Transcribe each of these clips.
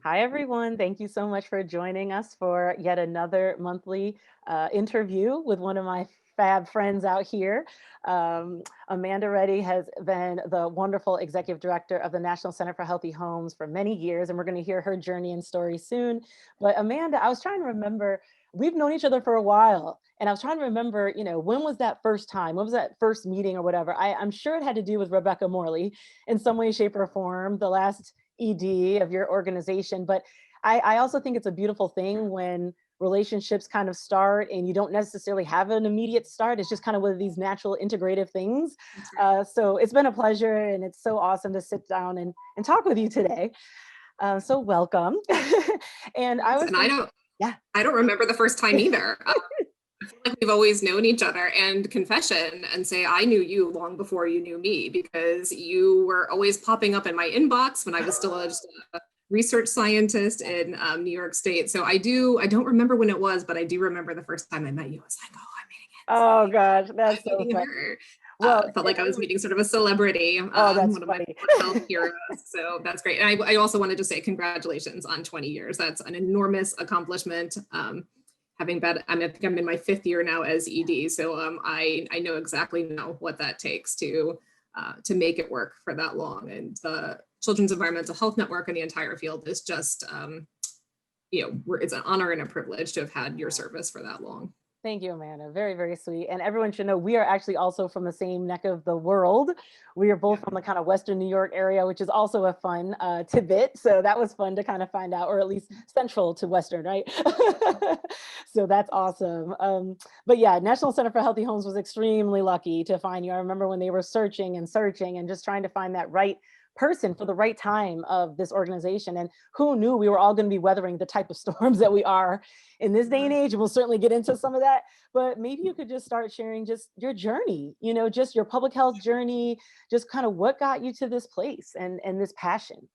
Hi, everyone. Thank you so much for joining us for yet another monthly interview with one of my fab friends out here. Amanda Reddy has been the wonderful executive director of the National Center for Healthy Homes for many years, and we're going to hear her journey and story soon. But Amanda, I was trying to remember, we've known each other for a while, and I was trying to remember, when was that first time? When was that first meeting or whatever? I'm sure it had to do with Rebecca Morley in some way, shape, or form, the last ED of your organization. But I also think it's a beautiful thing when relationships kind of start and you don't necessarily have an immediate start. It's just kind of one of these natural integrative things. That's right. So it's been a pleasure and it's so awesome to sit down and talk with you today. So welcome. And I was And I thinking, don't, yeah. I don't remember the first time either. I feel like we've always known each other, and confession and say I knew you long before you knew me, because you were always popping up in my inbox when I was still just a research scientist in New York State. So I don't remember when it was, but I do remember the first time I met you. I was like, oh, I'm Oh meeting Nse. gosh, that's I'm so meeting funny. her. Well, Felt like I I was was, meeting sort of a celebrity, oh, that's one of my funny. public health heroes. So that's great. And I also wanted to say congratulations on 20 years. That's an enormous accomplishment. Having been, I think I'm in my 5th year now as ED. So I know exactly now what that takes to make it work for that long. And the Children's Environmental Health Network and the entire field is just, it's an honor and a privilege to have had your service for that long. Thank you, Amanda. Very, very sweet. And everyone should know we are actually also from the same neck of the world. We are both Yeah. from the kind of Western New York area, which is also a fun tidbit. So that was fun to kind of find out, or at least central to Western, right? So that's awesome. But yeah, National Center for Healthy Homes was extremely lucky to find you. I remember when they were searching and searching and just trying to find that right person for the right time of this organization. And who knew we were all going to be weathering the type of storms that we are in this day and age. And we'll certainly get into some of that, but maybe you could just start sharing just your journey, just your public health journey, just kind of what got you to this place and this passion.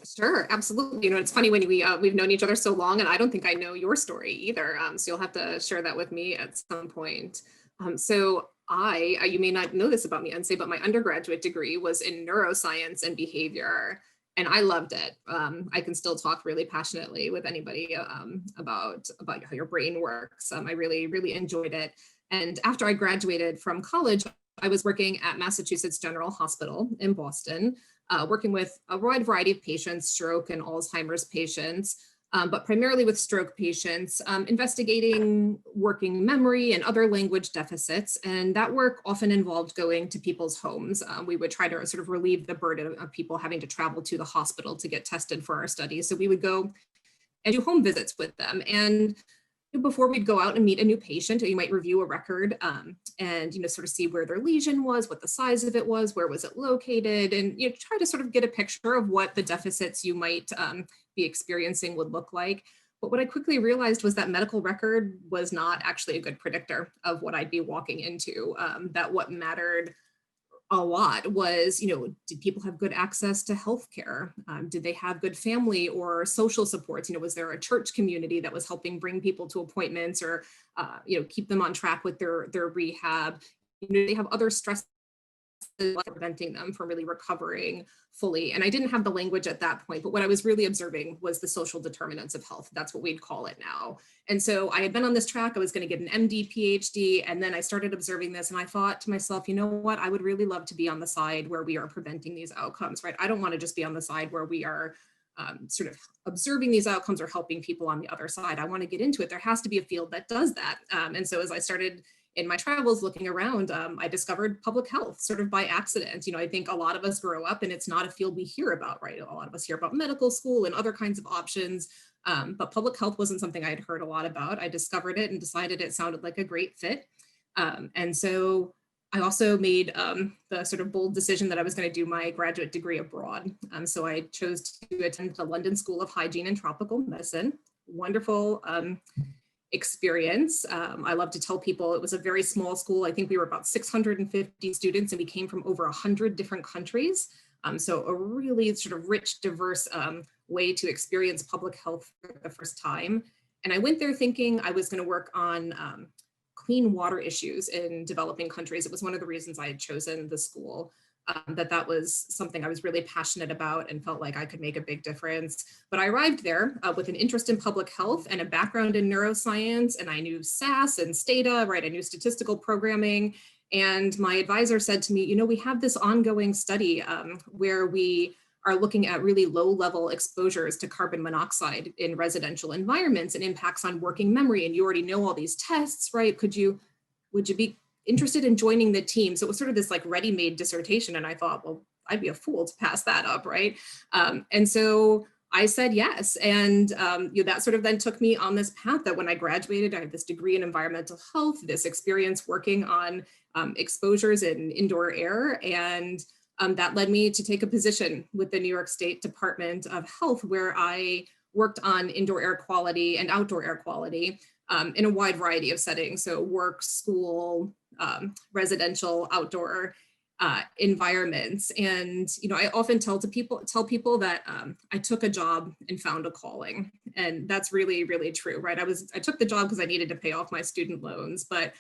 Sure, absolutely. It's funny when we've known each other so long, and I don't think I know your story either. So you'll have to share that with me at some point. So you may not know this about me, Nse, but my undergraduate degree was in neuroscience and behavior, and I loved it. I can still talk really passionately with anybody about how your brain works. I really, really enjoyed it. And after I graduated from college, I was working at Massachusetts General Hospital in Boston, working with a wide variety of patients, stroke and Alzheimer's patients, but primarily with stroke patients, investigating working memory and other language deficits. And that work often involved going to people's homes. We would try to sort of relieve the burden of people having to travel to the hospital to get tested for our studies. So we would go and do home visits with them. And before we'd go out and meet a new patient, you might review a record and sort of see where their lesion was, what the size of it was, where was it located, and try to sort of get a picture of what the deficits you might be experiencing would look like. But what I quickly realized was that medical record was not actually a good predictor of what I'd be walking into. That what mattered a lot was, did people have good access to healthcare? Did they have good family or social supports? Was there a church community that was helping bring people to appointments or, keep them on track with their rehab? They have other stress preventing them from really recovering fully. And I didn't have the language at that point, but what I was really observing was the social determinants of health. That's what we'd call it now. And so I had been on this track. I was going to get an MD, PhD, and then I started observing this. And I thought to myself, you know what? I would really love to be on the side where we are preventing these outcomes, right? I don't want to just be on the side where we are sort of observing these outcomes or helping people on the other side. I want to get into it. There has to be a field that does that. And so as I started in my travels looking around, I discovered public health sort of by accident. I think a lot of us grow up and it's not a field we hear about, right? A lot of us hear about medical school and other kinds of options, but public health wasn't something I had heard a lot about. I discovered it and decided it sounded like a great fit. And so I also made the sort of bold decision that I was going to do my graduate degree abroad. So I chose to attend the London School of Hygiene and Tropical Medicine. Wonderful experience. I love to tell people it was a very small school. I think we were about 650 students and we came from over 100 different countries. So a really sort of rich, diverse way to experience public health for the first time. And I went there thinking I was going to work on clean water issues in developing countries. It was one of the reasons I had chosen the school. that was something I was really passionate about and felt like I could make a big difference. But I arrived there with an interest in public health and a background in neuroscience, and I knew SAS and Stata, right? I knew statistical programming. And my advisor said to me, you know, we have this ongoing study where we are looking at really low level exposures to carbon monoxide in residential environments and impacts on working memory. And you already know all these tests, right? Would you be interested in joining the team? So it was sort of this like ready-made dissertation. And I thought, well, I'd be a fool to pass that up, right? And so I said yes. And that sort of then took me on this path that when I graduated, I had this degree in environmental health, this experience working on exposures in indoor air. And that led me to take a position with the New York State Department of Health, where I worked on indoor air quality and outdoor air quality in a wide variety of settings. So work, school, residential, outdoor environments. And, you know, I often tell people that I took a job and found a calling. And that's really, really true, right? I took the job because I needed to pay off my student loans, but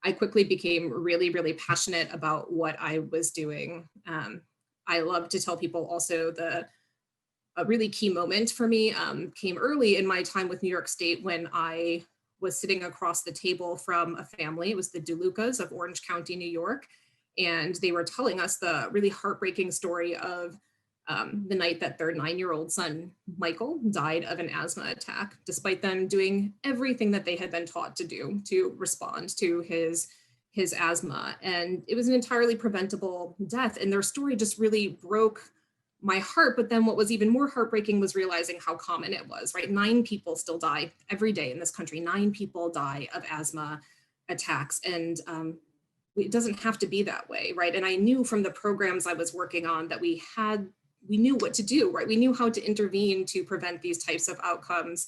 I quickly became really, really passionate about what I was doing. I love to tell people also a really key moment for me came early in my time with New York State when I was sitting across the table from a family. It was the DeLucas of Orange County, New York. And they were telling us the really heartbreaking story of the night that their 9-year-old son, Michael, died of an asthma attack, despite them doing everything that they had been taught to do to respond to his asthma. And it was an entirely preventable death. And their story just really broke my heart. But then what was even more heartbreaking was realizing how common it was, right? 9 people still die every day in this country. 9 people die of asthma attacks. And it doesn't have to be that way, right? And I knew from the programs I was working on that we knew what to do, right? We knew how to intervene to prevent these types of outcomes.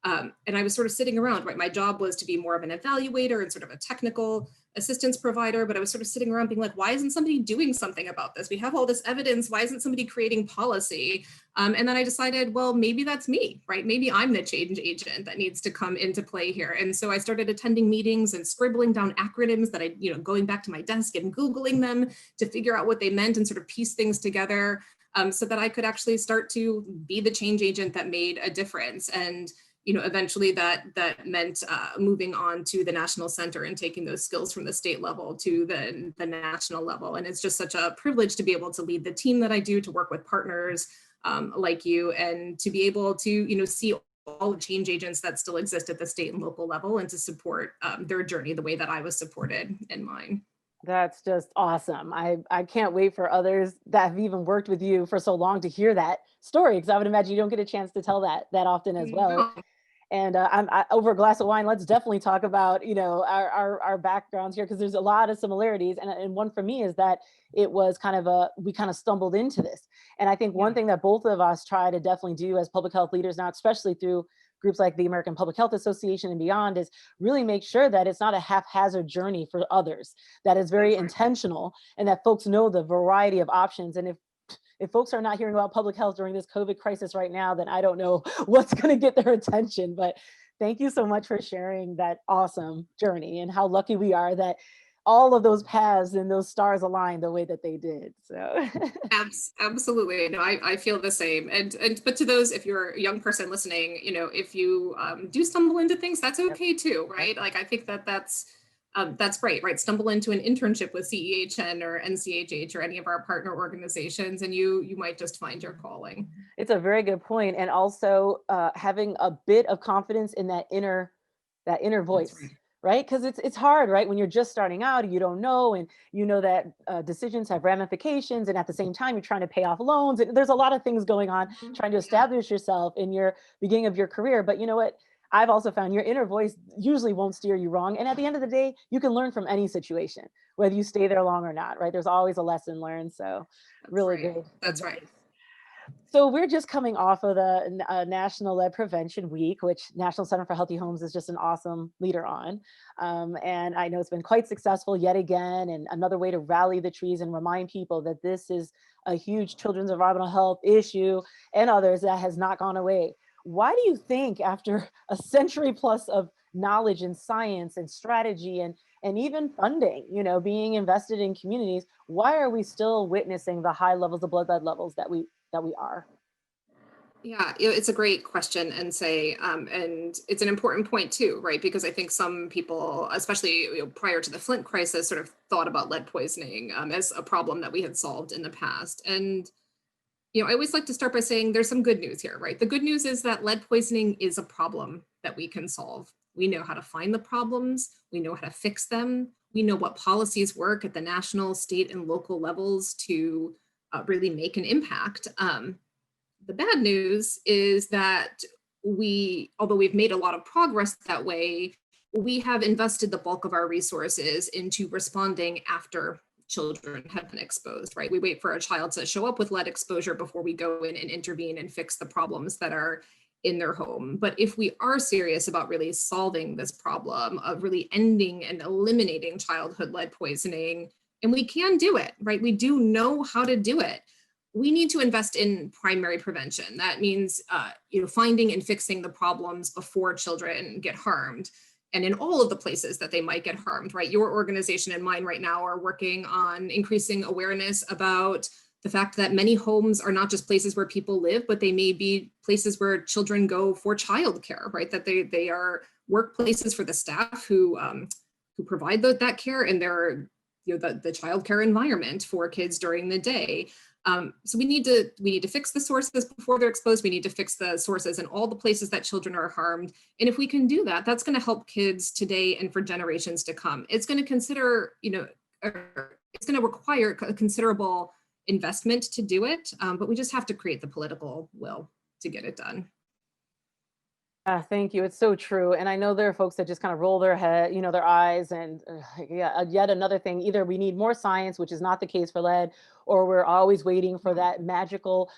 And I was sort of sitting around, right? My job was to be more of an evaluator and sort of a technical assistance provider, but I was sort of sitting around being like, why isn't somebody doing something about this? We have all this evidence. Why isn't somebody creating policy? And then I decided, well, maybe that's me, right? Maybe I'm the change agent that needs to come into play here. And so I started attending meetings and scribbling down acronyms that going back to my desk and Googling them to figure out what they meant and sort of piece things together so that I could actually start to be the change agent that made a difference. And eventually that meant moving on to the national center and taking those skills from the state level to the national level. And it's just such a privilege to be able to lead the team that I do, to work with partners like you, and to be able to, see all the change agents that still exist at the state and local level, and to support their journey the way that I was supported in mine. That's just awesome. I can't wait for others that have even worked with you for so long to hear that story, because I would imagine you don't get a chance to tell that often as well. And over a glass of wine, let's definitely talk about, our backgrounds here, because there's a lot of similarities. And one for me is that it was we kind of stumbled into this. And I think one thing that both of us try to definitely do as public health leaders now, especially through groups like the American Public Health Association and beyond, is really make sure that it's not a haphazard journey for others, that is very intentional, and that folks know the variety of options. And if folks are not hearing about public health during this COVID crisis right now, then I don't know what's going to get their attention. But thank you so much for sharing that awesome journey, and how lucky we are that all of those paths and those stars aligned the way that they did. So absolutely. No, I feel the same. But to those, if you're a young person listening, if you do stumble into things, that's okay too, right? Like, I think that's great, right? Stumble into an internship with CEHN or NCHH or any of our partner organizations, and you might just find your calling. It's a very good point. And also having a bit of confidence in that inner voice, right? Because it's hard, right? When you're just starting out, you don't know, and that decisions have ramifications, and at the same time, you're trying to pay off loans, and there's a lot of things going on, trying to establish yourself in your beginning of your career. But you know what? I've also found your inner voice usually won't steer you wrong. And at the end of the day, you can learn from any situation, whether you stay there long or not, right? There's always a lesson learned. So really good. That's right. So we're just coming off of the National Lead Prevention Week, which National Center for Healthy Homes is just an awesome leader on. And I know it's been quite successful yet again, and another way to rally the trees and remind people that this is a huge children's environmental health issue and others that has not gone away. Why do you think, after a century plus of knowledge and science and strategy and and even funding, being invested in communities, why are we still witnessing the high levels of blood lead levels that we are? Yeah, it's a great question, and it's an important point too, right? Because I think some people, especially prior to the Flint crisis, sort of thought about lead poisoning as a problem that we had solved in the past. And I always like to start by saying there's some good news here, right? The good news is that lead poisoning is a problem that we can solve. We know how to find the problems. We know how to fix them. We know what policies work at the national, state, and local levels to really make an impact. The bad news is that although we've made a lot of progress that way, we have invested the bulk of our resources into responding after children have been exposed, right? We wait for a child to show up with lead exposure before we go in and intervene and fix the problems that are in their home. But if we are serious about really solving this problem of really ending and eliminating childhood lead poisoning, and we can do it, right? We do know how to do it. We need to invest in primary prevention. That means, finding and fixing the problems before children get harmed, and in all of the places that they might get harmed, right? Your organization and mine right now are working on increasing awareness about the fact that many homes are not just places where people live, but they may be places where children go for childcare, right? That they are workplaces for the staff who provide that care, and they're the childcare environment for kids during the day. So we need to fix the sources before they're exposed. We need to fix the sources in all the places that children are harmed. And if we can do that, that's going to help kids today and for generations to come. It's going to it's going to require a considerable investment to do it, but we just have to create the political will to get it done. Thank you. It's so true. And I know there are folks that just kind of roll their head, their eyes, and yeah, yet another thing. Either we need more science, which is not the case for lead, or we're always waiting for that magical,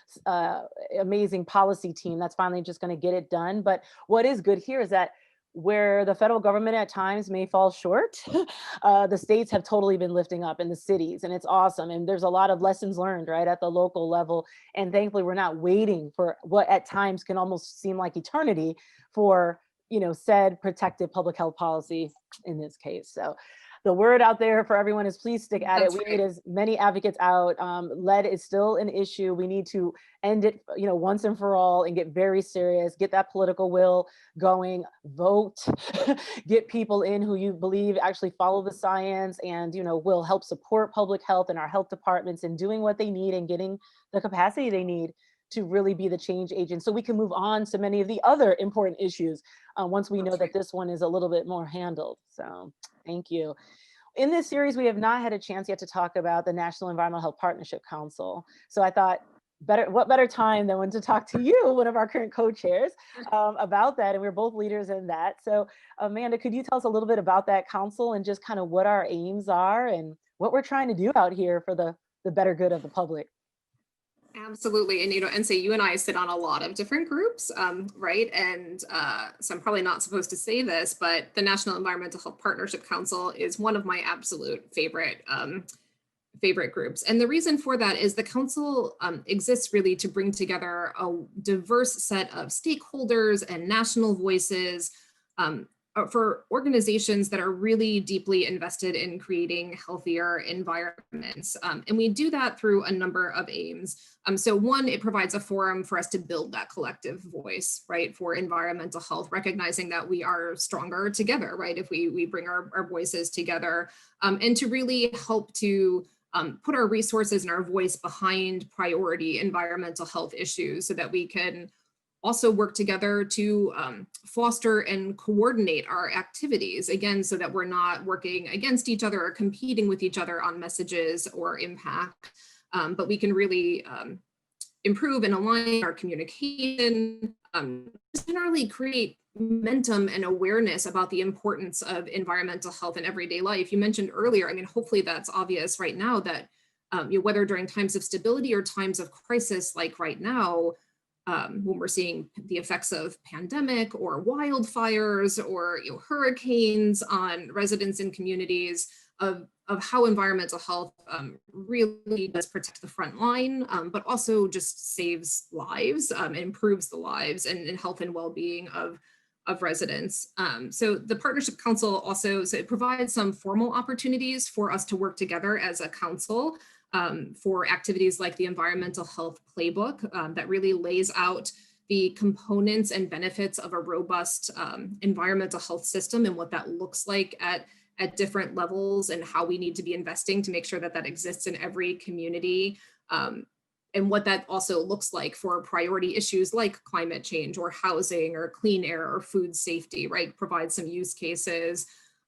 amazing policy team that's finally just going to get it done. But what is good here is that where the federal government at times may fall short, the states have totally been lifting up, in the cities, and it's awesome. And there's a lot of lessons learned, right, at the local level. And thankfully, we're not waiting for what at times can almost seem like eternity for, said protective public health policy in this case. So the word out there for everyone is please stick at it. That's We right. need as many advocates out. Lead is still an issue. We need to end it, once and for all, and get very serious, get that political will going, vote, get people in who you believe actually follow the science and, will help support public health and our health departments in doing what they need and getting the capacity they need to really be the change agent, so we can move on to many of the other important issues once we know That's that right. this one is a little bit more handled. So thank you. In this series, we have not had a chance yet to talk about the National Environmental Health Partnership Council. So I thought, what better time than when to talk to you, one of our current co-chairs, about that. And we're both leaders in that. So Amanda, could you tell us a little bit about that council and just kind of what our aims are and what we're trying to do out here for the better good of the public? Absolutely. And, Nse, you and I sit on a lot of different groups, right? And so I'm probably not supposed to say this, but the National Environmental Health Partnership Council is one of my absolute favorite groups. And the reason for that is the council exists really to bring together a diverse set of stakeholders and national voices for organizations that are really deeply invested in creating healthier environments. And we do that through a number of aims. So one, it provides a forum for us to build that collective voice, right, for environmental health, recognizing that we are stronger together, right, if we bring our voices together, and to really help to put our resources and our voice behind priority environmental health issues so that we can also work together to foster and coordinate our activities, again, so that we're not working against each other or competing with each other on messages or impact, but we can really improve and align our communication, generally create momentum and awareness about the importance of environmental health in everyday life. You mentioned earlier, hopefully that's obvious right now that whether during times of stability or times of crisis like right now, when we're seeing the effects of pandemic or wildfires or hurricanes on residents and communities, of how environmental health really does protect the front line, but also just saves lives, improves the lives and health and well-being of of residents. So the Partnership Council also, so it provides some formal opportunities for us to work together as a council for activities like the Environmental Health Playbook that really lays out the components and benefits of a robust environmental health system and what that looks like at different levels, and how we need to be investing to make sure that that exists in every community. And what that also looks like for priority issues like climate change or housing or clean air or food safety, right? Provide some use cases.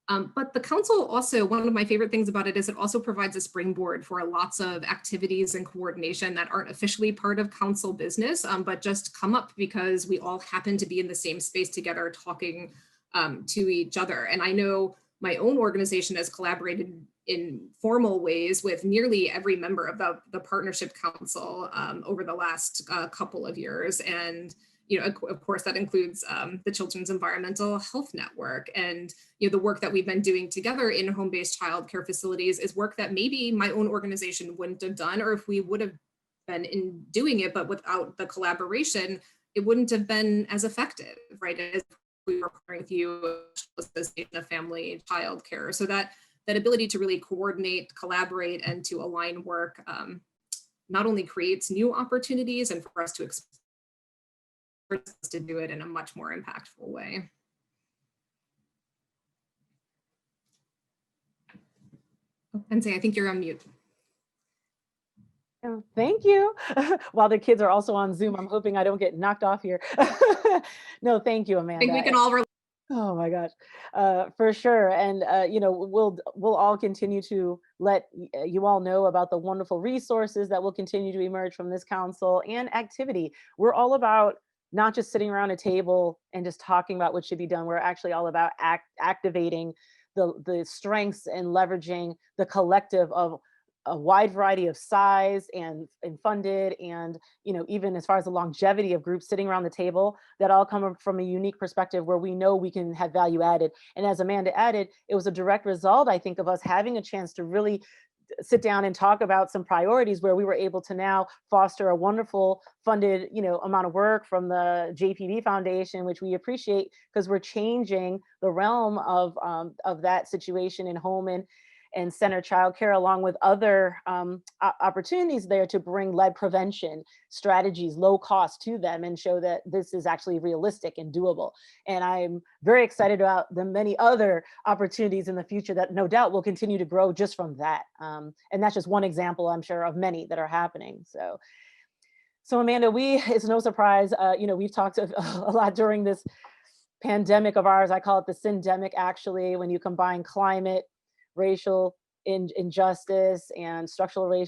But the council also, one of my favorite things about it is it also provides a springboard for lots of activities and coordination that aren't officially part of council business, but just come up because we all happen to be in the same space together talking to each other. And I know my own organization has collaborated in formal ways with nearly every member of the Partnership Council over the last couple of years. And of course, that includes the Children's Environmental Health Network. And the work that we've been doing together in home-based childcare facilities is work that maybe my own organization wouldn't have done, or if we would have been in doing it, but without the collaboration, it wouldn't have been as effective, right? As we were partnering with you, Association of Family Childcare. So that ability to really coordinate, collaborate, and to align work not only creates new opportunities and for us to do it in a much more impactful way. Oh, Nse, I think you're on mute. Oh, thank you. While the kids are also on Zoom, I'm hoping I don't get knocked off here. No, thank you, Amanda. I think we can all relate. Oh my gosh, for sure. And we'll all continue to let you all know about the wonderful resources that will continue to emerge from this council and activity. We're all about not just sitting around a table and just talking about what should be done. We're actually all about activating the strengths and leveraging the collective of a wide variety of size and funded, and even as far as the longevity of groups sitting around the table that all come from a unique perspective where we know we can have value added. And as Amanda added, it was a direct result, I think, of us having a chance to really sit down and talk about some priorities where we were able to now foster a wonderful funded amount of work from the JPB Foundation, which we appreciate because we're changing the realm of that situation in home and center childcare, along with other opportunities there to bring lead prevention strategies, low cost, to them and show that this is actually realistic and doable. And I'm very excited about the many other opportunities in the future that no doubt will continue to grow just from that. And that's just one example, I'm sure, of many that are happening. So Amanda, it's no surprise, we've talked a lot during this pandemic of ours. I call it the syndemic, actually, when you combine climate, racial injustice, and structural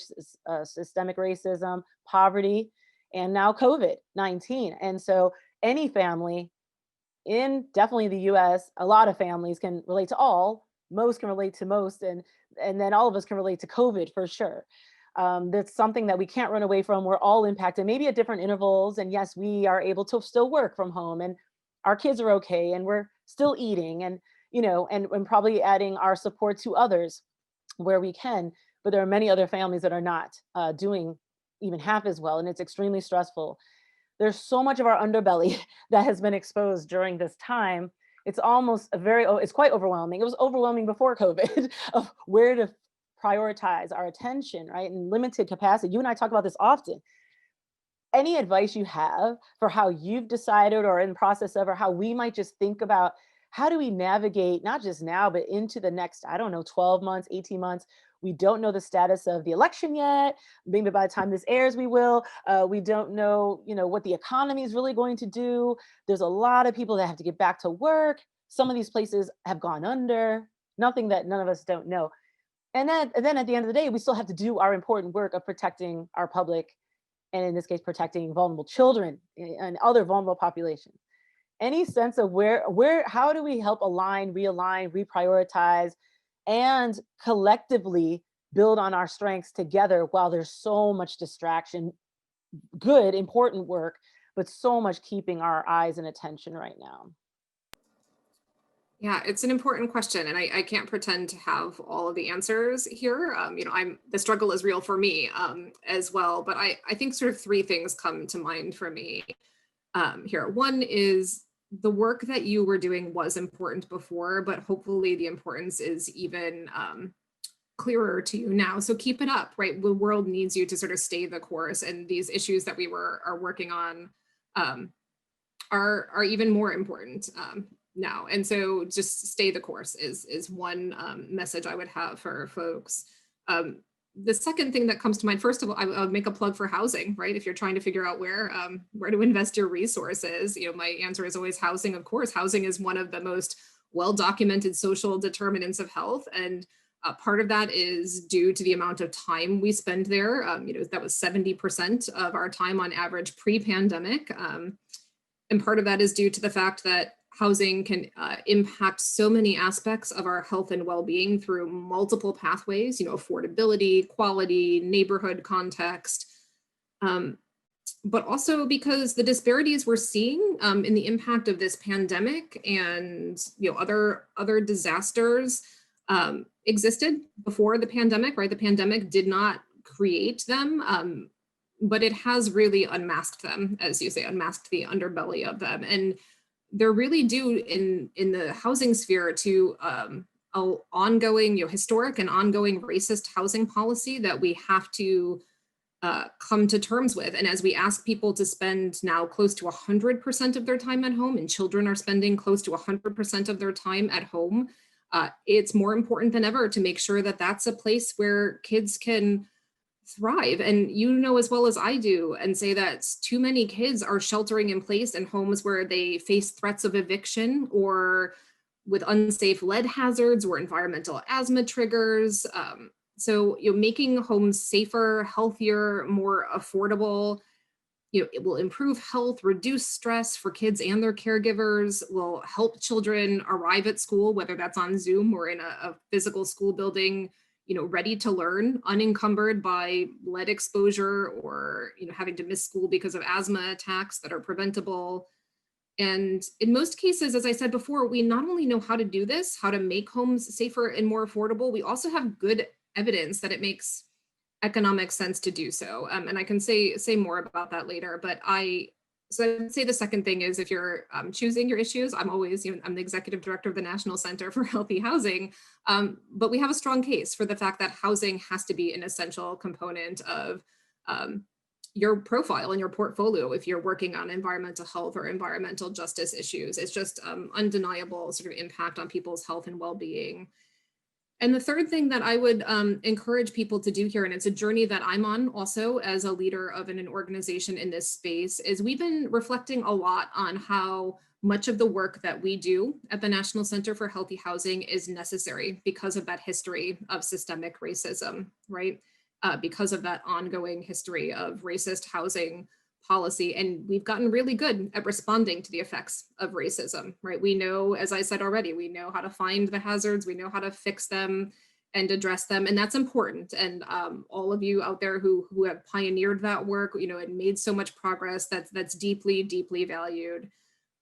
systemic racism, poverty, and now COVID-19. And so any family in definitely the US, a lot of families can relate to all, most can relate to most, and then all of us can relate to COVID for sure. That's something that we can't run away from. We're all impacted, maybe at different intervals. And yes, we are able to still work from home, and our kids are okay, and we're still eating, and and probably adding our support to others where we can. But there are many other families that are not doing even half as well, and it's extremely stressful. There's so much of our underbelly that has been exposed during this time. It's it's quite overwhelming. It was overwhelming before COVID of where to prioritize our attention, right? In limited capacity. You and I talk about this often. Any advice you have for how you've decided or in process of, or how we might just think about how do we navigate, not just now, but into the next, 12 months, 18 months. We don't know the status of the election yet. Maybe by the time this airs, we will. We don't know, what the economy is really going to do. There's a lot of people that have to get back to work. Some of these places have gone under, nothing that none of us don't know. And then at the end of the day, we still have to do our important work of protecting our public, and in this case, protecting vulnerable children and other vulnerable populations. Any sense of how do we help align, realign, reprioritize, and collectively build on our strengths together while there's so much distraction, good, important work, but so much keeping our eyes and attention right now? Yeah, it's an important question, and I can't pretend to have all of the answers here. The struggle is real for me as well, but I think sort of three things come to mind for me here. One is the work that you were doing was important before, but hopefully the importance is even clearer to you now. So keep it up, right? The world needs you to sort of stay the course, and these issues that we are working on are even more important now. And so just stay the course is one message I would have for folks. The second thing that comes to mind, first of all, I would make a plug for housing, right? If you're trying to figure out where to invest your resources, my answer is always housing. Of course, housing is one of the most well-documented social determinants of health. And part of that is due to the amount of time we spend there. That was 70% of our time on average pre-pandemic. And part of that is due to the fact that housing can impact so many aspects of our health and well-being through multiple pathways, affordability, quality, neighborhood context, but also because the disparities we're seeing in the impact of this pandemic and other disasters existed before the pandemic, right? The pandemic did not create them, but it has really unmasked them, as you say, unmasked the underbelly of them. And they're really due in the housing sphere to ongoing, historic and ongoing racist housing policy that we have to come to terms with. And as we ask people to spend now close to 100% of their time at home, and children are spending close to 100% of their time at home, it's more important than ever to make sure that that's a place where kids can thrive. And as well as I do, and say that too many kids are sheltering in place in homes where they face threats of eviction or with unsafe lead hazards or environmental asthma triggers. So making homes safer, healthier, more affordable, it will improve health, reduce stress for kids and their caregivers, will help children arrive at school, whether that's on Zoom or in a physical school building, ready to learn, unencumbered by lead exposure or, having to miss school because of asthma attacks that are preventable. And in most cases, as I said before, we not only know how to do this, how to make homes safer and more affordable, we also have good evidence that it makes economic sense to do so. And I can say more about that later, but so I'd say the second thing is, if you're choosing your issues, I'm the executive director of the National Center for Healthy Housing, but we have a strong case for the fact that housing has to be an essential component of your profile and your portfolio if you're working on environmental health or environmental justice issues. It's just undeniable sort of impact on people's health and well-being. And the third thing that I would encourage people to do here, and it's a journey that I'm on also as a leader of an organization in this space, is we've been reflecting a lot on how much of the work that we do at the National Center for Healthy Housing is necessary because of that history of systemic racism, right? Because of that ongoing history of racist housing policy. And we've gotten really good at responding to the effects of racism, right? We know, as I said already, we know how to find the hazards, we know how to fix them and address them. And that's important. And all of you out there who have pioneered that work, and made so much progress, that's deeply, deeply valued.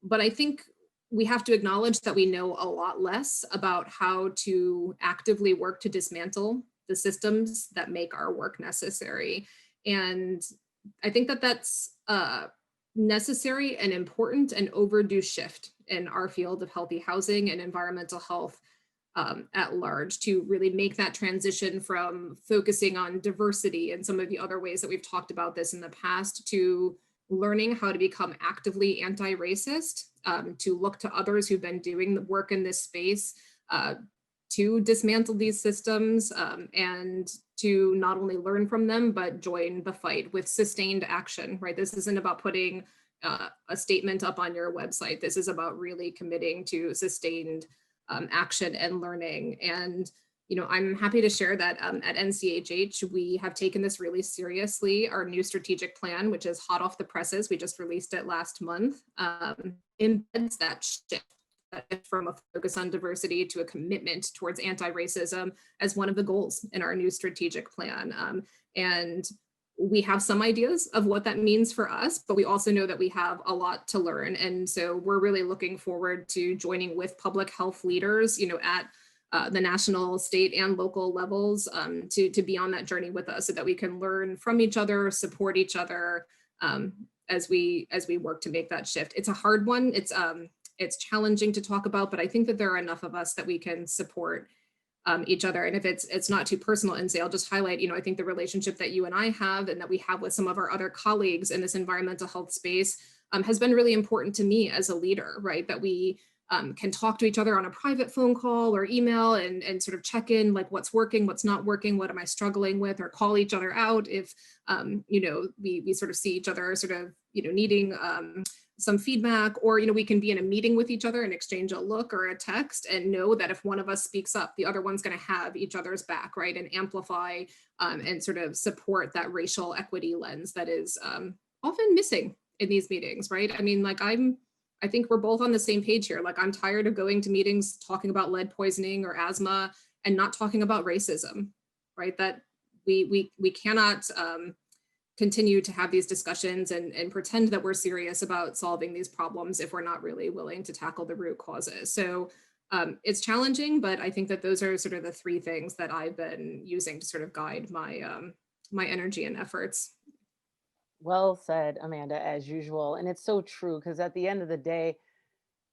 But I think we have to acknowledge that we know a lot less about how to actively work to dismantle the systems that make our work necessary. And I think that that's necessary and important and overdue shift in our field of healthy housing and environmental health at large, to really make that transition from focusing on diversity and some of the other ways that we've talked about this in the past, to learning how to become actively anti-racist, to look to others who've been doing the work in this space to dismantle these systems, and to not only learn from them, but join the fight with sustained action, right? This isn't about putting a statement up on your website. This is about really committing to sustained action and learning. And, I'm happy to share that at NCHH, we have taken this really seriously. Our new strategic plan, which is hot off the presses, we just released it last month, embeds that shift from a focus on diversity to a commitment towards anti-racism as one of the goals in our new strategic plan. And we have some ideas of what that means for us, but we also know that we have a lot to learn. And so we're really looking forward to joining with public health leaders, at the national, state, and local levels to be on that journey with us, so that we can learn from each other, support each other, as we work to make that shift. It's a hard one. It's challenging to talk about, but I think that there are enough of us that we can support each other. And if it's not too personal, and say, I'll just highlight, I think the relationship that you and I have and that we have with some of our other colleagues in this environmental health space has been really important to me as a leader, right? That we can talk to each other on a private phone call or email and sort of check in, like what's working, what's not working, what am I struggling with, or call each other out if, we sort of see each other sort of, needing some feedback, or, we can be in a meeting with each other and exchange a look or a text and know that if one of us speaks up, the other one's going to have each other's back, right? And amplify and sort of support that racial equity lens that is often missing in these meetings, right? I mean, like I think we're both on the same page here. Like I'm tired of going to meetings talking about lead poisoning or asthma and not talking about racism, right? That we cannot continue to have these discussions and pretend that we're serious about solving these problems if we're not really willing to tackle the root causes. So it's challenging, but I think that those are sort of the three things that I've been using to sort of guide my my energy and efforts. Well said, Amanda, as usual. And it's so true because at the end of the day,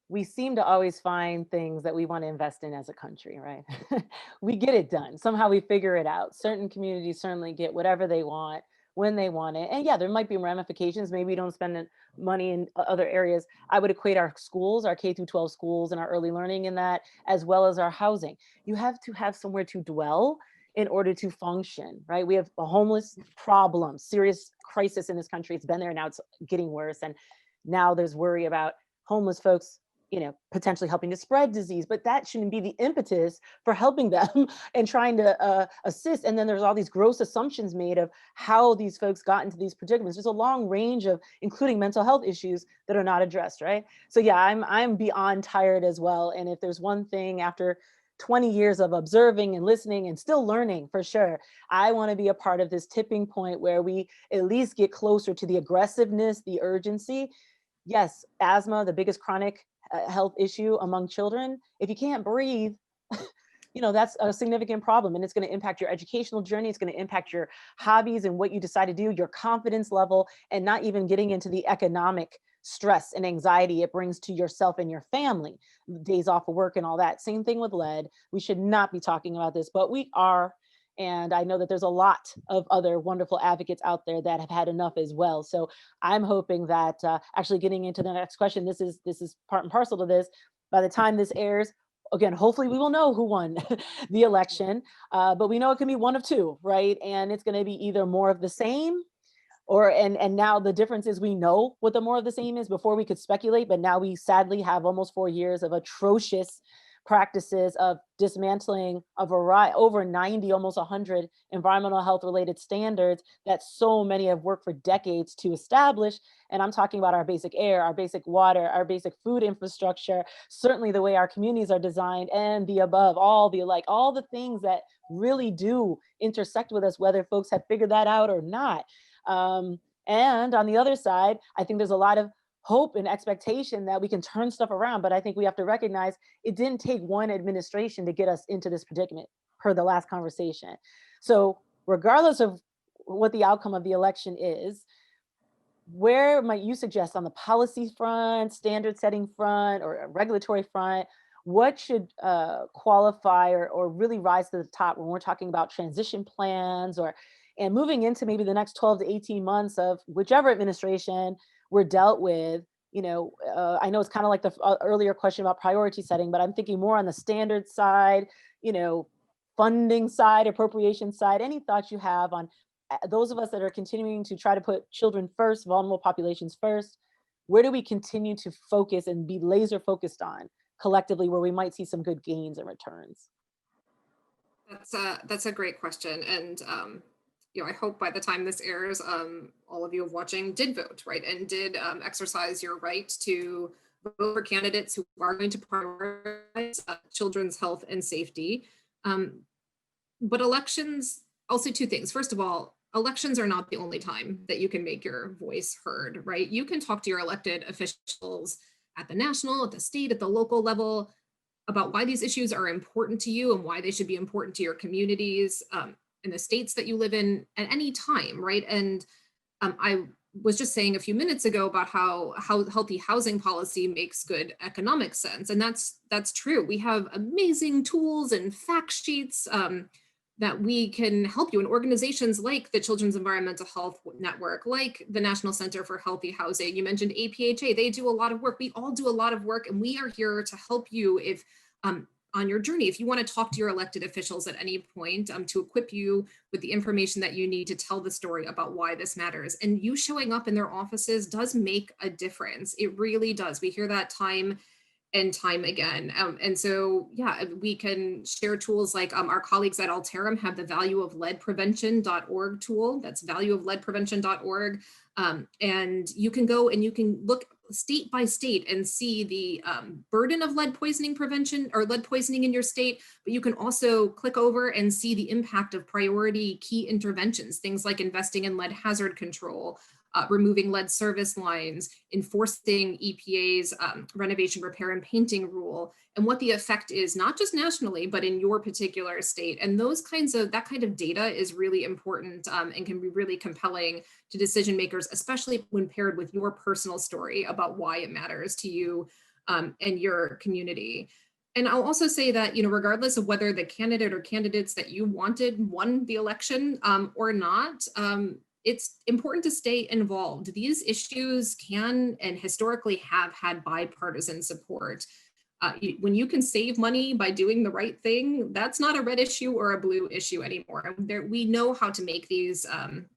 we seem to always find things that we want to invest in as a country, right? We get it done. Somehow we figure it out. Certain communities certainly get whatever they want when they want it. And yeah, there might be ramifications. Maybe we don't spend money in other areas. I would equate our schools, our K through 12 schools and our early learning in that, as well as our housing. You have to have somewhere to dwell in order to function, right? We have a homeless problem, serious crisis in this country. It's been there, now it's getting worse. And now there's worry about homeless folks, potentially helping to spread disease, but that shouldn't be the impetus for helping them and trying to assist. And then there's all these gross assumptions made of how these folks got into these predicaments. There's a long range of, including mental health issues that are not addressed, right? So yeah, I'm beyond tired as well. And if there's one thing after 20 years of observing and listening and still learning for sure, I want to be a part of this tipping point where we at least get closer to the aggressiveness, the urgency. Yes, asthma, the biggest chronic health issue among children. If you can't breathe, that's a significant problem, and it's going to impact your educational journey. It's going to impact your hobbies and what you decide to do, your confidence level, and not even getting into the economic stress and anxiety it brings to yourself and your family, days off of work and all that. Same thing with lead. We should not be talking about this, but we are. And I know that there's a lot of other wonderful advocates out there that have had enough as well. So I'm hoping that actually getting into the next question, this is part and parcel to this. By the time this airs, again, hopefully we will know who won the election, but we know it can be one of two, right? And it's going to be either more of the same, and now the difference is we know what the more of the same is. Before we could speculate, but now we sadly have almost 4 years of atrocious practices of dismantling a variety, over 90, almost 100 environmental health related standards that so many have worked for decades to establish. And I'm talking about our basic air, our basic water, our basic food infrastructure, certainly the way our communities are designed, and the above, all the things that really do intersect with us, whether folks have figured that out or not. And on the other side, I think there's a lot of hope and expectation that we can turn stuff around. But I think we have to recognize it didn't take one administration to get us into this predicament, per the last conversation. So regardless of what the outcome of the election is, where might you suggest on the policy front, standard setting front, or a regulatory front, what should qualify or really rise to the top when we're talking about transition plans and moving into maybe the next 12 to 18 months of whichever administration we're dealt with? I know it's kind of like the earlier question about priority setting, but I'm thinking more on the standard side, funding side, appropriation side. Any thoughts you have on those of us that are continuing to try to put children first, vulnerable populations first? Where do we continue to focus and be laser focused on collectively, where we might see some good gains and returns? That's a great question, and I hope by the time this airs, all of you watching did vote, right, and did exercise your right to vote for candidates who are going to prioritize children's health and safety. But elections, I'll say two things. First of all, elections are not the only time that you can make your voice heard, right? You can talk to your elected officials at the national, at the state, at the local level about why these issues are important to you and why they should be important to your communities in the states that you live in at any time, right? And I was just saying a few minutes ago about how healthy housing policy makes good economic sense, and that's true. We have amazing tools and fact sheets that we can help you, and organizations like the Children's Environmental Health Network, like the National Center for Healthy Housing. You mentioned APHA; they do a lot of work. We all do a lot of work, and we are here to help you if on your journey. If you want to talk to your elected officials at any point to equip you with the information that you need to tell the story about why this matters. And you showing up in their offices does make a difference. It really does. We hear that time and time again. And so, yeah, we can share tools like our colleagues at Alterum have the valueofleadprevention.org tool. That's valueofleadprevention.org. And you can go and you can look state by state and see the burden of lead poisoning prevention or lead poisoning in your state, but you can also click over and see the impact of priority key interventions, things like investing in lead hazard control, removing lead service lines, enforcing EPA's renovation, repair, and painting rule, and what the effect is, not just nationally, but in your particular state. And that kind of data is really important and can be really compelling to decision makers, especially when paired with your personal story about why it matters to you and your community. And I'll also say that, regardless of whether the candidate or candidates that you wanted won the election or not, it's important to stay involved. These issues can and historically have had bipartisan support. When you can save money by doing the right thing, that's not a red issue or a blue issue anymore. We know how to make these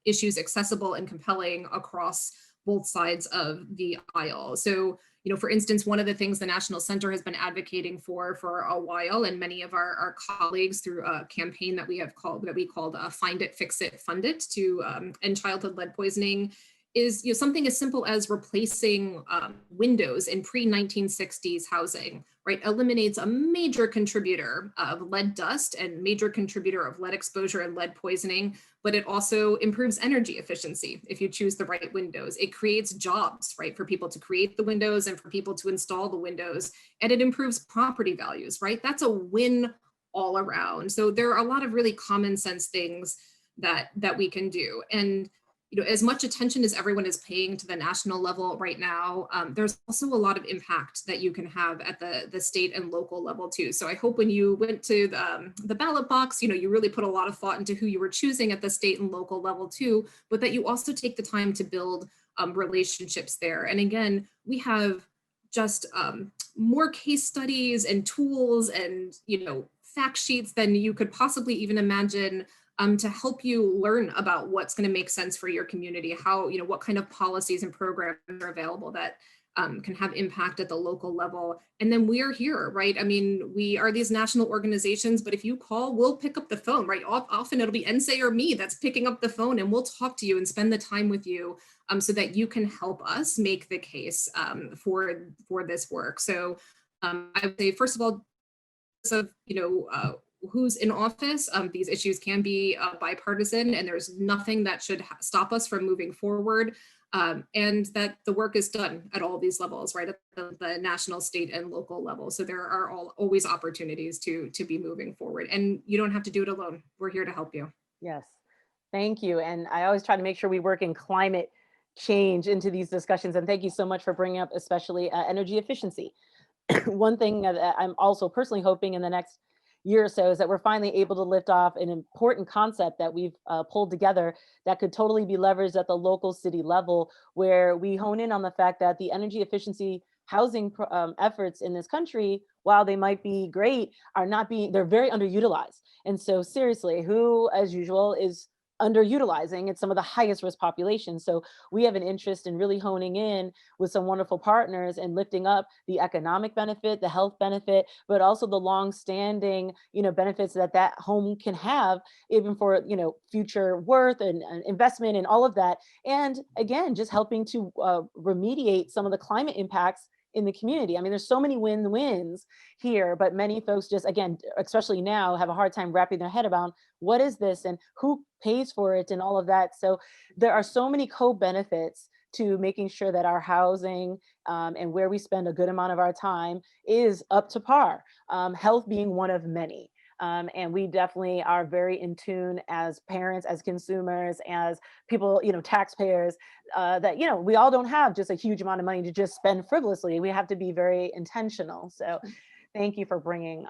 issues accessible and compelling across both sides of the aisle. So, for instance, one of the things the National Center has been advocating for a while, and many of our colleagues through a campaign that we called Find It, Fix It, Fund It to end childhood lead poisoning, is something as simple as replacing windows in pre-1960s housing, right? Eliminates a major contributor of lead dust and major contributor of lead exposure and lead poisoning, but it also improves energy efficiency if you choose the right windows. It creates jobs, right, for people to create the windows and for people to install the windows, and it improves property values, right? That's a win all around. So there are a lot of really common sense things that we can do. And as much attention as everyone is paying to the national level right now, there's also a lot of impact that you can have at the state and local level too. So I hope when you went to the ballot box, you really put a lot of thought into who you were choosing at the state and local level too, but that you also take the time to build relationships there. And again, we have just more case studies and tools and, fact sheets than you could possibly even imagine to help you learn about what's going to make sense for your community, how, what kind of policies and programs are available that can have impact at the local level. And then we are here, right? I mean, we are these national organizations, but if you call, we'll pick up the phone, right? Often it'll be Nse or me that's picking up the phone, and we'll talk to you and spend the time with you so that you can help us make the case for this work. So I would say, first of all, of, who's in office, these issues can be bipartisan, and there's nothing that should stop us from moving forward, and that the work is done at all these levels, right, at the national, state, and local level. So there are always opportunities to be moving forward, and you don't have to do it alone. We're here to help you. Yes, thank you. And I always try to make sure we work in climate change into these discussions. And thank you so much for bringing up, especially energy efficiency. One thing that I'm also personally hoping in the next year or so is that we're finally able to lift off an important concept that we've pulled together that could totally be leveraged at the local city level, where we hone in on the fact that the energy efficiency housing efforts in this country, while they might be great, they're very underutilized. And so seriously, who, as usual, is underutilizing? It's some of the highest risk populations. So we have an interest in really honing in with some wonderful partners and lifting up the economic benefit, the health benefit, but also the long-standing, benefits that home can have, even for, future worth and investment and all of that. And again, just helping to remediate some of the climate impacts in the community. I mean, there's so many win-wins here, but many folks just, again, especially now, have a hard time wrapping their head around what is this and who pays for it and all of that. So there are so many co-benefits to making sure that our housing and where we spend a good amount of our time is up to par, health being one of many. And we definitely are very in tune as parents, as consumers, as people, taxpayers, that, we all don't have just a huge amount of money to just spend frivolously. We have to be very intentional. So thank you for bringing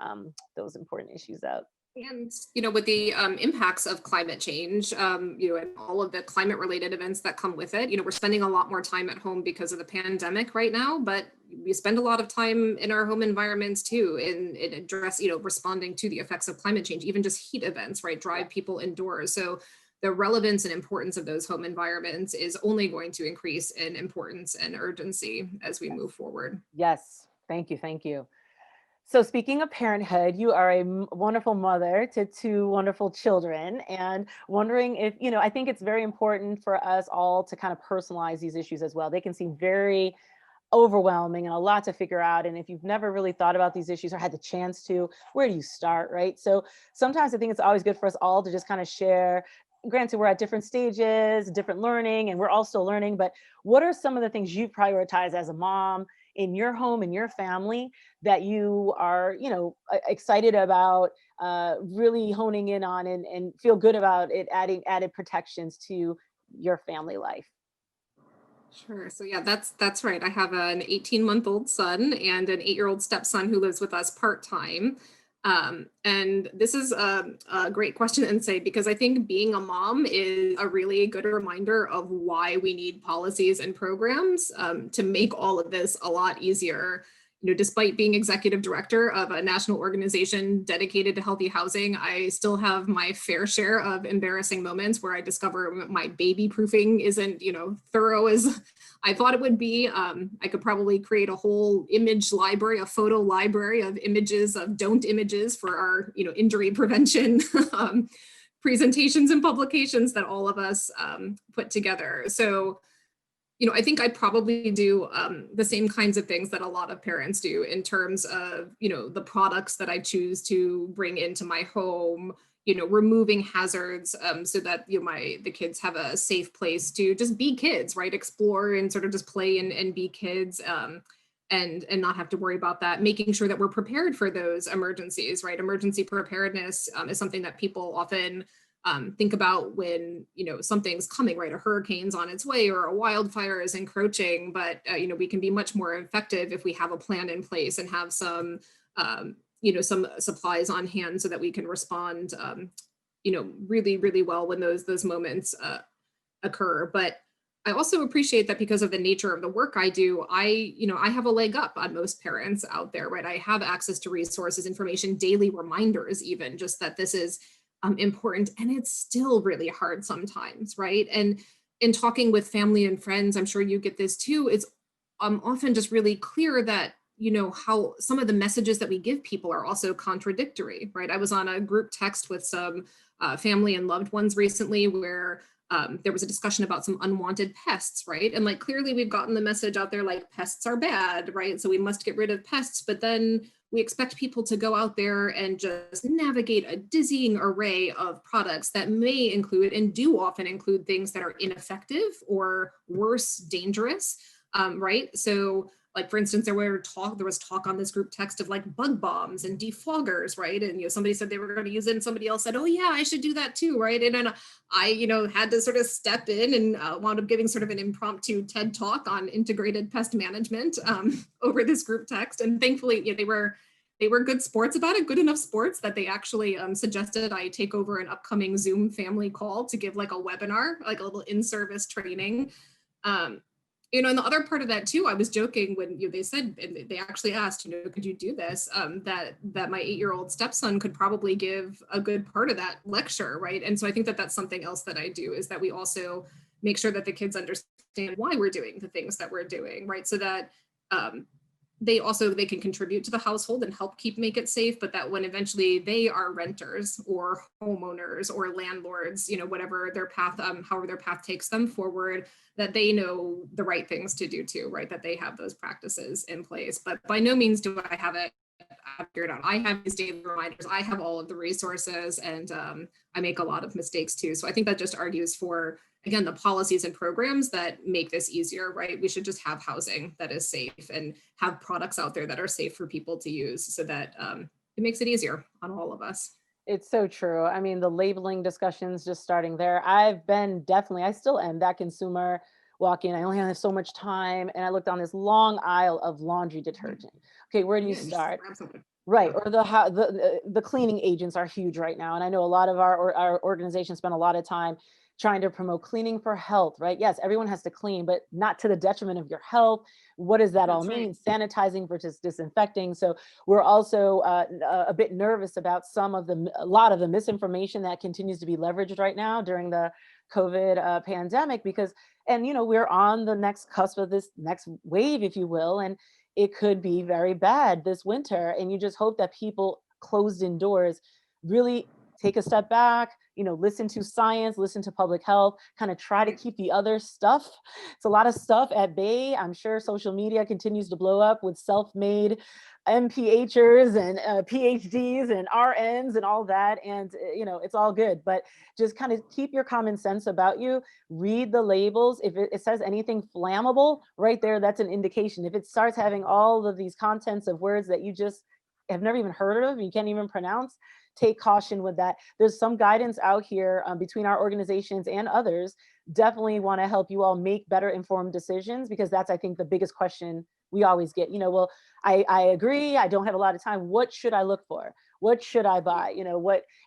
those important issues up. And, with the impacts of climate change, and all of the climate related events that come with it, we're spending a lot more time at home because of the pandemic right now, but we spend a lot of time in our home environments too, in address, responding to the effects of climate change, even just heat events, right, drive people indoors. So the relevance and importance of those home environments is only going to increase in importance and urgency as we move forward. Yes. Thank you. Thank you. So speaking of parenthood, you are a wonderful mother to two wonderful children, and wondering if, I think it's very important for us all to kind of personalize these issues as well. They can seem very overwhelming and a lot to figure out. And if you've never really thought about these issues or had the chance to, where do you start, right? So sometimes I think it's always good for us all to just kind of share. Granted, we're at different stages, different learning, and we're all still learning, but what are some of the things you prioritize as a mom in your home, in your family, that you are, excited about, really honing in on, and feel good about it, adding added protections to your family life? Sure. So yeah, that's right. I have an 18-month-old son and an 8-year-old stepson who lives with us part-time. And this is a great question, and say, because I think being a mom is a really good reminder of why we need policies and programs to make all of this a lot easier. Despite being executive director of a national organization dedicated to healthy housing, I still have my fair share of embarrassing moments where I discover my baby proofing isn't, thorough as I thought it would be. I could probably create a whole image library, a photo library of images of don't images for our, injury prevention presentations and publications that all of us put together. So I think I probably do the same kinds of things that a lot of parents do in terms of, the products that I choose to bring into my home, removing hazards so that, the kids have a safe place to just be kids, right? Explore and sort of just play and be kids. And not have to worry about that, making sure that we're prepared for those emergencies, right? Emergency preparedness is something that people often think about when something's coming, right? A hurricane's on its way or a wildfire is encroaching, but we can be much more effective if we have a plan in place and have some some supplies on hand so that we can respond really, really well when those moments occur. But I also appreciate that because of the nature of the work I do, I have a leg up on most parents out there, right? I have access to resources, information, daily reminders, even just that this is important, and it's still really hard sometimes, right? And in talking with family and friends, I'm sure you get this too, it's often just really clear that how some of the messages that we give people are also contradictory, right? I was on a group text with some family and loved ones recently where there was a discussion about some unwanted pests, right? And like clearly we've gotten the message out there like pests are bad, right? So we must get rid of pests, but then we expect people to go out there and just navigate a dizzying array of products that may include and do often include things that are ineffective or worse, dangerous, right? So like, for instance, there was talk on this group text of like bug bombs and defoggers, right? And somebody said they were going to use it, and somebody else said, "Oh yeah, I should do that too," right? And then I had to sort of step in and wound up giving sort of an impromptu TED talk on integrated pest management over this group text. And thankfully, they were good sports about it, good enough sports that they actually suggested I take over an upcoming Zoom family call to give like a webinar, like a little in-service training. And the other part of that too, I was joking when they said, and they actually asked, could you do this? That my 8-year-old stepson could probably give a good part of that lecture, right? And so I think that that's something else that I do, is that we also make sure that the kids understand why we're doing the things that we're doing, right? So that they can contribute to the household and help make it safe, but that when eventually they are renters or homeowners or landlords, whatever their path, however their path takes them forward, that they know the right things to do too, right? That they have those practices in place. But by no means do I have it figured out. I have these daily reminders. I have all of the resources, and I make a lot of mistakes too. So I think that just argues for, again, the policies and programs that make this easier, right? We should just have housing that is safe and have products out there that are safe for people to use, so that it makes it easier on all of us. It's so true. I mean, the labeling discussions just starting there. I've been definitely, I still am that consumer walking. I only have so much time. And I looked on this long aisle of laundry detergent. Okay, where do you Yeah, just start? grab something. Right, Yeah, or the cleaning agents are huge right now, and I know a lot of our organizations spend a lot of time trying to promote cleaning for health, right? Yes, everyone has to clean, but not to the detriment of your health. What does that all that's right. mean? Sanitizing versus disinfecting. So we're also a bit nervous about a lot of the misinformation that continues to be leveraged right now during the COVID pandemic, because, and we're on the next cusp of this next wave, if you will, and it could be very bad this winter. And you just hope that people closed indoors really take a step back, listen to science, listen to public health, kind of try to Right. keep the other stuff. It's a lot of stuff at bay. I'm sure social media continues to blow up with self-made MPHers and PhDs and RNs and all that. And, it's all good, but just kind of keep your common sense about you. Read the labels. If it says anything flammable right there, that's an indication. If it starts having all of these contents of words that you just have never even heard of, you can't even pronounce, take caution with that. There's some guidance out here between our organizations and others. Definitely want to help you all make better informed decisions, because that's, I think, the biggest question we always get. Well, I agree, I don't have a lot of time. What should I look for? What should I buy?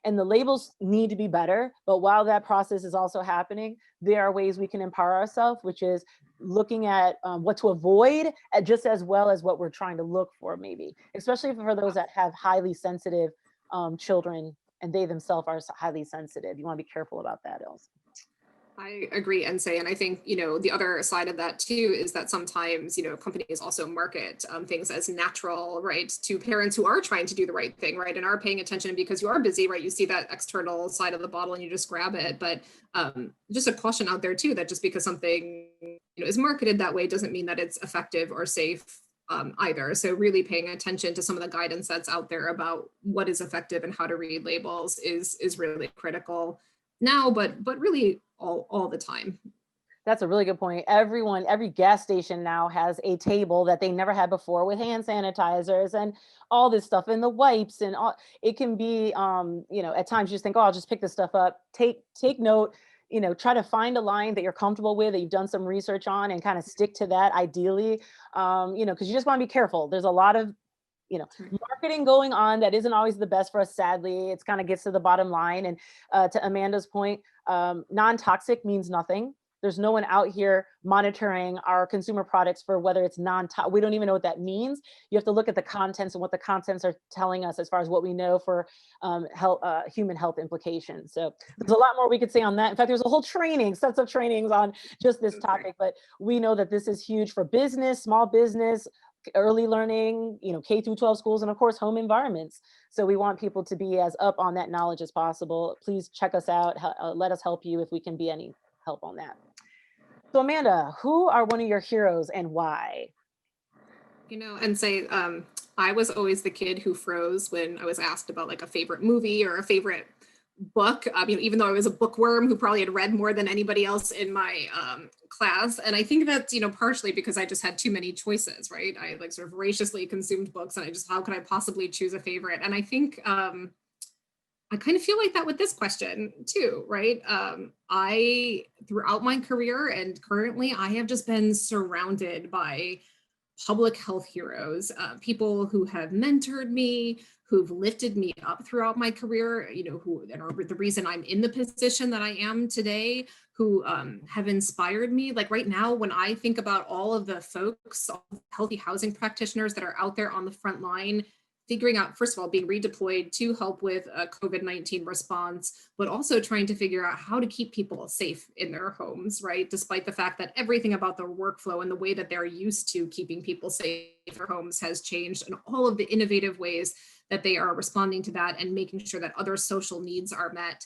And the labels need to be better. But while that process is also happening, there are ways we can empower ourselves, which is looking at what to avoid just as well as what we're trying to look for, maybe, especially for those that have highly sensitive children, and they themselves are highly sensitive. You want to be careful about that also. I agree, and I think, the other side of that too is that sometimes, companies also market things as natural, right, to parents who are trying to do the right thing, right, and are paying attention. Because you are busy, right, you see that external side of the bottle and you just grab it. But just a caution out there too, that just because something, is marketed that way doesn't mean that it's effective or safe either. So really paying attention to some of the guidance that's out there about what is effective and how to read labels is really critical now, but really all the time. That's a really good point. Every gas station now has a table that they never had before with hand sanitizers and all this stuff and the wipes and all. It can be, at times you just think, oh, I'll just pick this stuff up. Take note, try to find a line that you're comfortable with, that you've done some research on, and kind of stick to that ideally, because you just want to be careful. There's a lot of That's right. marketing going on that isn't always the best for us, sadly. It's kind of gets to the bottom line. And to Amanda's point, non-toxic means nothing. There's no one out here monitoring our consumer products for whether it's non-toxic. We don't even know what that means. You have to look at the contents and what the contents are telling us as far as what we know for health, human health implications. So there's a lot more we could say on that. In fact, there's a whole sets of trainings on just this That's right. topic, but we know that this is huge for business, small business, early learning, K through 12 schools, and of course, home environments. So we want people to be as up on that knowledge as possible. Please check us out. Let us help you if we can be any help on that. So Amanda, who are one of your heroes and why? And I was always the kid who froze when I was asked about like a favorite movie or a favorite book. Even though I was a bookworm who probably had read more than anybody else in my class. And I think that's, partially because I just had too many choices, right? I like sort of voraciously consumed books, and how could I possibly choose a favorite? And I think I kind of feel like that with this question too, right? Throughout my career and currently, I have just been surrounded by public health heroes, people who have mentored me, who've lifted me up throughout my career, who are the reason I'm in the position that I am today, who have inspired me. Like right now, when I think about all of the folks, all the healthy housing practitioners that are out there on the front line, figuring out, first of all, being redeployed to help with a COVID-19 response, but also trying to figure out how to keep people safe in their homes, right? Despite the fact that everything about their workflow and the way that they're used to keeping people safe in their homes has changed, and all of the innovative ways that they are responding to that and making sure that other social needs are met.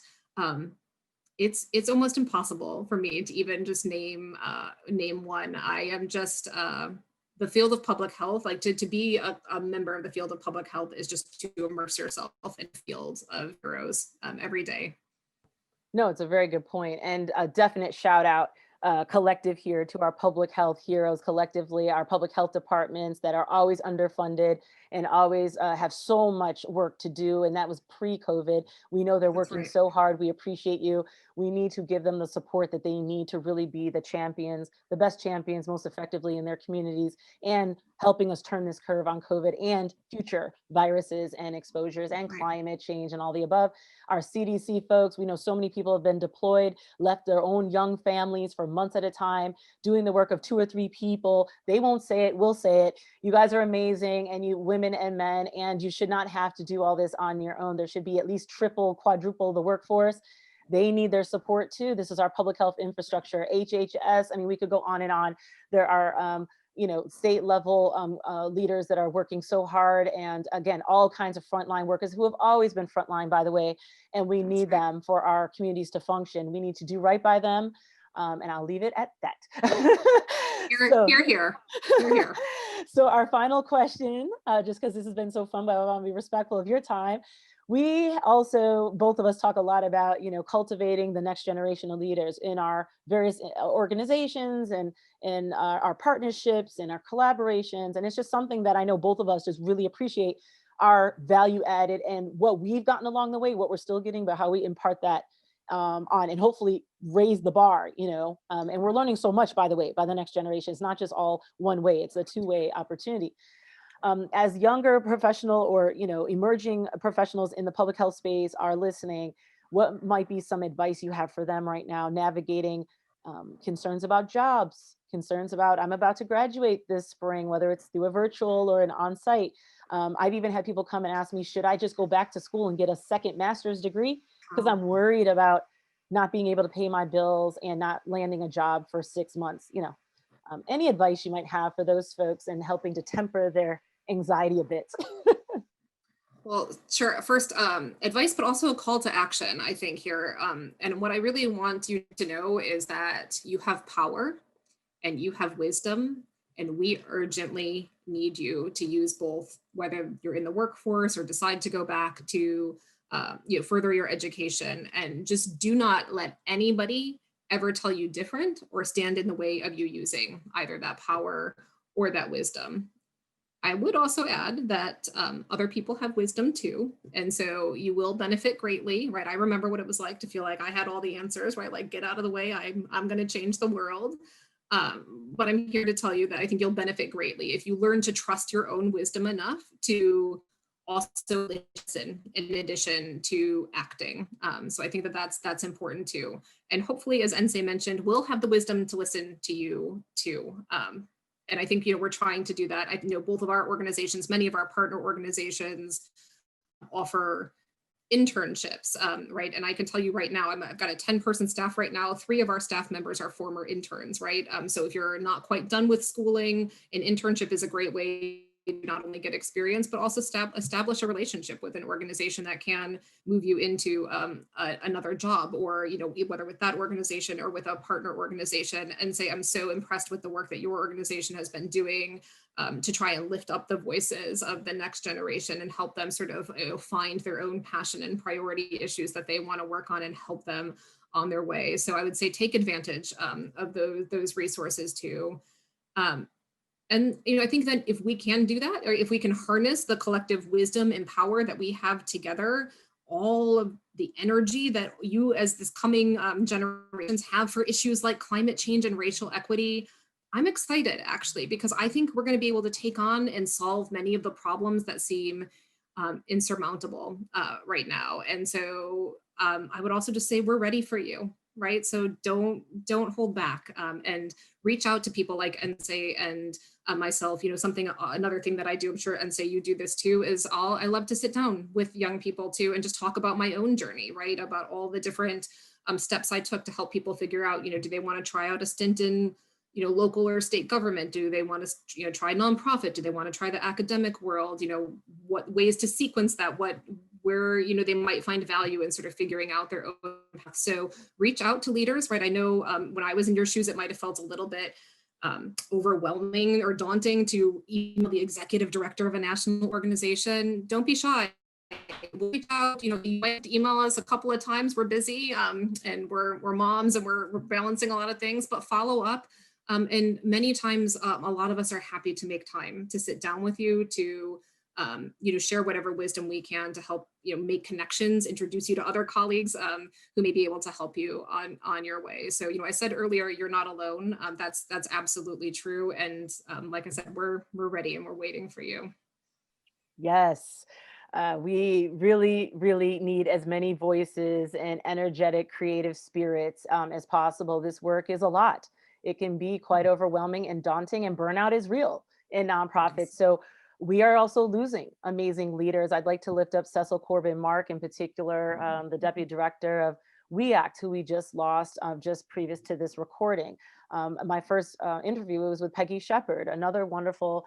It's almost impossible for me to even just name one. I am just the field of public health, like to be a member of the field of public health is just to immerse yourself in the field of heroes every day. No, it's a very good point, and a definite shout out collective here, to our public health heroes collectively, our public health departments that are always underfunded and always have so much work to do. And that was pre-COVID. We know they're That's working right. so hard. We appreciate you. We need to give them the support that they need to really be the champions, the best champions, most effectively in their communities, and helping us turn this curve on COVID and future viruses and exposures and Right. climate change and all the above. Our CDC folks, we know so many people have been deployed, left their own young families for months at a time, doing the work of 2 or 3 people. They won't say it, we'll say it. You guys are amazing, and you women and men, and you should not have to do all this on your own. There should be at least triple, quadruple the workforce. They need their support too. This is our public health infrastructure, HHS. I mean, we could go on and on. There are, state level leaders that are working so hard. And again, all kinds of frontline workers who have always been frontline, by the way, and we That's need right. them for our communities to function. We need to do right by them. And I'll leave it at that. Here, So, here, here, here, here. so our final question, just because this has been so fun, but I want to be respectful of your time. We also, both of us talk a lot about, cultivating the next generation of leaders in our various organizations and in our partnerships and our collaborations. And it's just something that I know both of us just really appreciate, our value added and what we've gotten along the way, what we're still getting, but how we impart that on and hopefully raise the bar, and we're learning so much, by the way, by the next generation. It's not just all one way, it's a two-way opportunity. As younger professional or emerging professionals in the public health space are listening, what might be some advice you have for them right now navigating concerns about jobs, concerns about, I'm about to graduate this spring, whether it's through a virtual or an on-site. I've even had people come and ask me, should I just go back to school and get a second master's degree? Because Oh. I'm worried about not being able to pay my bills and not landing a job for 6 months. Any advice you might have for those folks and helping to temper their anxiety a bit? Well, sure. First, advice, but also a call to action, I think here. And what I really want you to know is that you have power and you have wisdom, and we urgently need you to use both, whether you're in the workforce or decide to go back to further your education. And just do not let anybody ever tell you different or stand in the way of you using either that power or that wisdom. I would also add that other people have wisdom too. And so you will benefit greatly, right? I remember what it was like to feel like I had all the answers, right? Like, get out of the way, I'm going to change the world. But I'm here to tell you that I think you'll benefit greatly if you learn to trust your own wisdom enough to also listen in addition to acting. So I think that that's important too. And hopefully, as Nse mentioned, we'll have the wisdom to listen to you too. And I think, we're trying to do that. I know both of our organizations, many of our partner organizations offer internships, right? And I can tell you right now, I've got a 10-person staff right now. 3 of our staff members are former interns, right? So if you're not quite done with schooling, an internship is a great way to not only get experience, but also establish a relationship with an organization that can move you into another job, or, whether with that organization or with a partner organization, and say, I'm so impressed with the work that your organization has been doing to try and lift up the voices of the next generation and help them sort of find their own passion and priority issues that they want to work on and help them on their way. So I would say take advantage of those resources too. And I think that if we can do that, or if we can harness the collective wisdom and power that we have together, all of the energy that you as this coming generations have for issues like climate change and racial equity, I'm excited actually, because I think we're going to be able to take on and solve many of the problems that seem insurmountable right now. And so I would also just say we're ready for you. Right. So don't hold back and reach out to people like Nse and myself. Another thing that I do, I'm sure Nse you do this too, is I love to sit down with young people too and just talk about my own journey, right? About all the different steps I took to help people figure out, do they want to try out a stint in local or state government? Do they want to, try nonprofit? Do they want to try the academic world? What ways to sequence that? Where they might find value in sort of figuring out their own path. So reach out to leaders, right? I know when I was in your shoes, it might have felt a little bit overwhelming or daunting to email the executive director of a national organization. Don't be shy. we'll reach out. You might email us a couple of times. We're busy, and we're moms, and we're balancing a lot of things, but follow up. And many times, a lot of us are happy to make time to sit down with you, to share whatever wisdom we can to help make connections, introduce you to other colleagues who may be able to help you on your way. So I said earlier, you're not alone. That's absolutely true. And like I said, we're ready and we're waiting for you. Yes. We really, really need as many voices and energetic, creative spirits as possible. This work is a lot. It can be quite overwhelming and daunting, and burnout is real in nonprofits. Yes. So we are also losing amazing leaders. I'd like to lift up Cecil Corbin Mark in particular, the deputy director of WEACT, who we just lost just previous to this recording. My first interview was with Peggy Shepard, another wonderful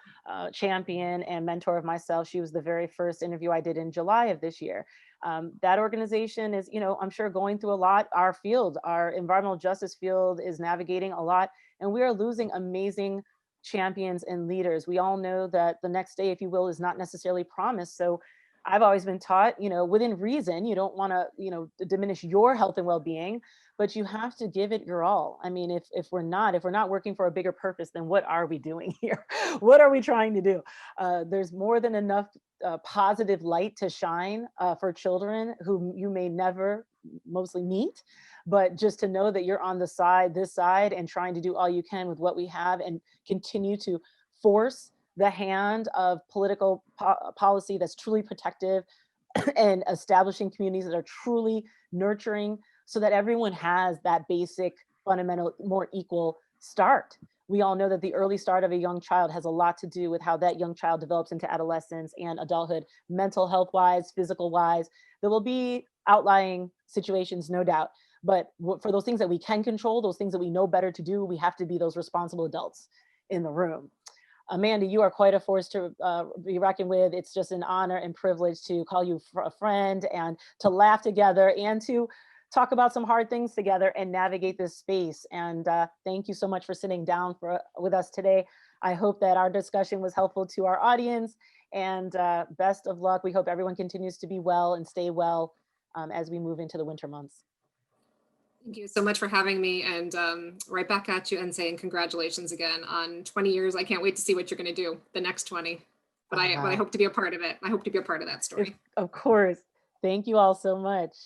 champion and mentor of myself. She was the very first interview I did in July of this year. That organization is, I'm sure going through a lot. Our field, our environmental justice field is navigating a lot, and we are losing amazing champions and leaders. We all know that the next day, if you will, is not necessarily promised. So I've always been taught, within reason, you don't want to, diminish your health and well-being, but you have to give it your all. I mean, if we're not working for a bigger purpose, then what are we doing here? What are we trying to do? There's more than enough positive light to shine for children who you may never mostly meet, but just to know that you're on this side, and trying to do all you can with what we have, and continue to force the hand of political policy that's truly protective and establishing communities that are truly nurturing, so that everyone has that basic, fundamental, more equal start. We all know that the early start of a young child has a lot to do with how that young child develops into adolescence and adulthood, mental health wise, physical wise. There will be outlying situations, no doubt. But for those things that we can control, those things that we know better to do, we have to be those responsible adults in the room. Amanda, you are quite a force to be reckoned with. It's just an honor and privilege to call you a friend, and to laugh together, and to talk about some hard things together and navigate this space. And thank you so much for sitting down with us today. I hope that our discussion was helpful to our audience, and best of luck. We hope everyone continues to be well and stay well as we move into the winter months. Thank you so much for having me, and right back at you, and saying congratulations again on 20 years. I can't wait to see what you're going to do the next 20, but I hope to be a part of it. I hope to be a part of that story. Of course. Thank you all so much.